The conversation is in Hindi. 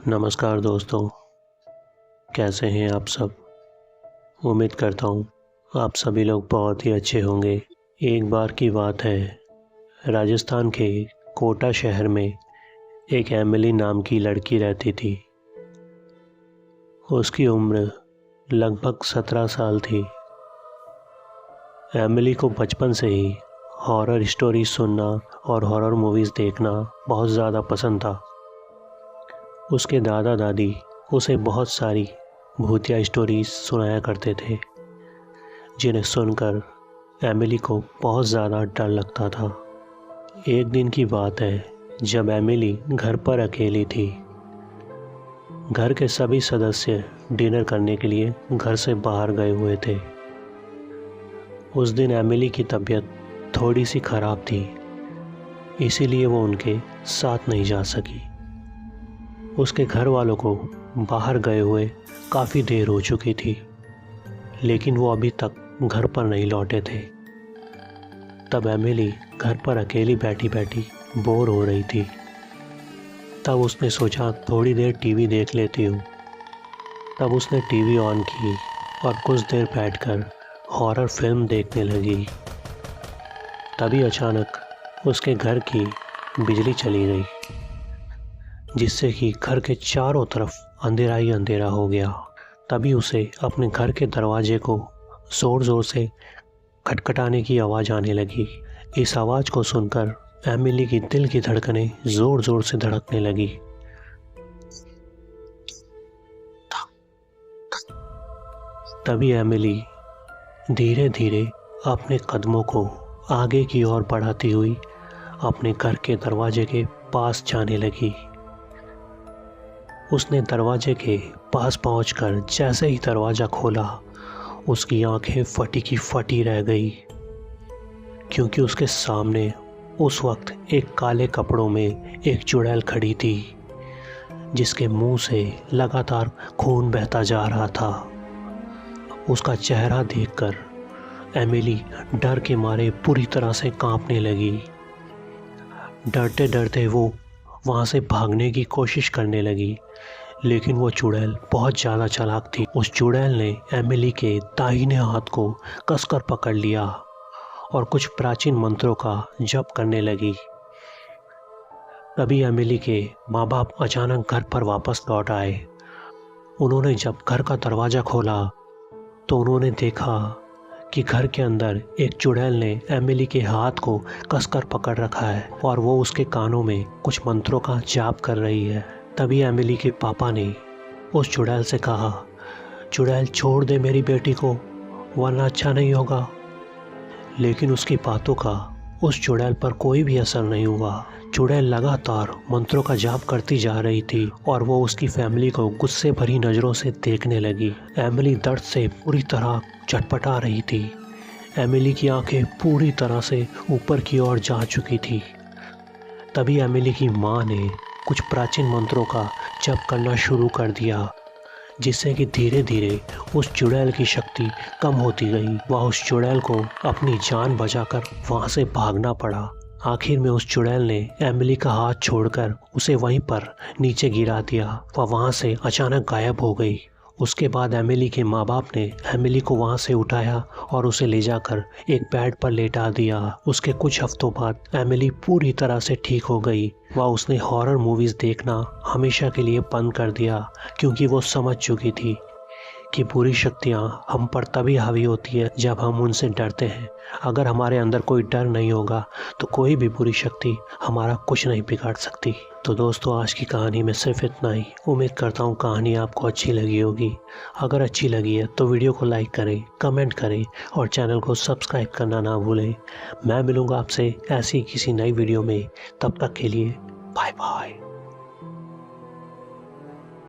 नमस्कार दोस्तों, कैसे हैं आप सब। उम्मीद करता हूँ आप सभी लोग बहुत ही अच्छे होंगे। एक बार की बात है, राजस्थान के कोटा शहर में एक एमिली नाम की लड़की रहती थी। उसकी उम्र लगभग 17 साल थी। एमिली को बचपन से ही हॉरर स्टोरी सुनना और हॉरर मूवीज़ देखना बहुत ज़्यादा पसंद था। उसके दादा दादी उसे बहुत सारी भूतिया स्टोरीज सुनाया करते थे, जिन्हें सुनकर एमिली को बहुत ज़्यादा डर लगता था। एक दिन की बात है, जब एमिली घर पर अकेली थी। घर के सभी सदस्य डिनर करने के लिए घर से बाहर गए हुए थे। उस दिन एमिली की तबीयत थोड़ी सी ख़राब थी, इसीलिए वो उनके साथ नहीं जा सकी। उसके घर वालों को बाहर गए हुए काफ़ी देर हो चुकी थी, लेकिन वो अभी तक घर पर नहीं लौटे थे। तब एमिली घर पर अकेली बैठी बैठी बोर हो रही थी। तब उसने सोचा थोड़ी देर टीवी देख लेती हूँ। तब उसने टीवी ऑन की और कुछ देर बैठकर हॉरर फिल्म देखने लगी। तभी अचानक उसके घर की बिजली चली गई, जिससे कि घर के चारों तरफ अंधेरा ही अंधेरा हो गया। तभी उसे अपने घर के दरवाजे को ज़ोर ज़ोर से खटखटाने की आवाज़ आने लगी। इस आवाज़ को सुनकर एमिली की दिल की धड़कनें ज़ोर ज़ोर से धड़कने लगी। तभी एमिली धीरे धीरे अपने कदमों को आगे की ओर बढ़ाती हुई अपने घर के दरवाजे के पास जाने लगी। उसने दरवाजे के पास पहुंचकर जैसे ही दरवाज़ा खोला, उसकी आंखें फटी की फटी रह गई, क्योंकि उसके सामने उस वक्त एक काले कपड़ों में एक चुड़ैल खड़ी थी, जिसके मुंह से लगातार खून बहता जा रहा था। उसका चेहरा देखकर एमिली डर के मारे पूरी तरह से कांपने लगी। डरते डरते वो वहाँ से भागने की कोशिश करने लगी, लेकिन वो चुड़ैल बहुत ज़्यादा चालाक थी। उस चुड़ैल ने एमिली के दाहिने हाथ को कसकर पकड़ लिया और कुछ प्राचीन मंत्रों का जप करने लगी। तभी एमिली के माँ बाप अचानक घर पर वापस लौट आए। उन्होंने जब घर का दरवाज़ा खोला तो उन्होंने देखा कि घर के अंदर एक चुड़ैल ने एमिली के हाथ को कसकर पकड़ रखा है और वो उसके कानों में कुछ मंत्रों का जाप कर रही है। तभी एमिली के पापा ने उस चुड़ैल से कहा, चुड़ैल छोड़ दे मेरी बेटी को, वरना अच्छा नहीं होगा। लेकिन उसकी बातों का उस चुड़ैल पर कोई भी असर नहीं हुआ। चुड़ैल लगातार मंत्रों का जाप करती जा रही थी और वो उसकी फैमिली को गुस्से भरी नज़रों से देखने लगी। एमिली दर्द से पूरी तरह चटपटा रही थी। एमिली की आंखें पूरी तरह से ऊपर की ओर जा चुकी थी। तभी एमिली की माँ ने कुछ प्राचीन मंत्रों का जप करना शुरू कर दिया, जिससे कि धीरे धीरे उस चुड़ैल की शक्ति कम होती गई। वह उस चुड़ैल को अपनी जान बचाकर वहाँ से भागना पड़ा। आखिर में उस चुड़ैल ने एमिली का हाथ छोड़कर उसे वहीं पर नीचे गिरा दिया। वह वहाँ से अचानक गायब हो गई। उसके बाद एमिली के माँ बाप ने एमिली को वहाँ से उठाया और उसे ले जाकर एक बेड पर लेटा दिया। उसके कुछ हफ्तों बाद एमिली पूरी तरह से ठीक हो गई। उसने हॉरर मूवीज़ देखना हमेशा के लिए बंद कर दिया, क्योंकि वो समझ चुकी थी कि बुरी शक्तियाँ हम पर तभी हावी होती है जब हम उनसे डरते हैं। अगर हमारे अंदर कोई डर नहीं होगा तो कोई भी बुरी शक्ति हमारा कुछ नहीं बिगाड़ सकती। तो दोस्तों, आज की कहानी में सिर्फ इतना ही। उम्मीद करता हूँ कहानी आपको अच्छी लगी होगी। अगर अच्छी लगी है तो वीडियो को लाइक करें, कमेंट करें और चैनल को सब्सक्राइब करना ना भूलें। मैं मिलूँगा आपसे ऐसी किसी नई वीडियो में। तब तक के लिए बाय बाय।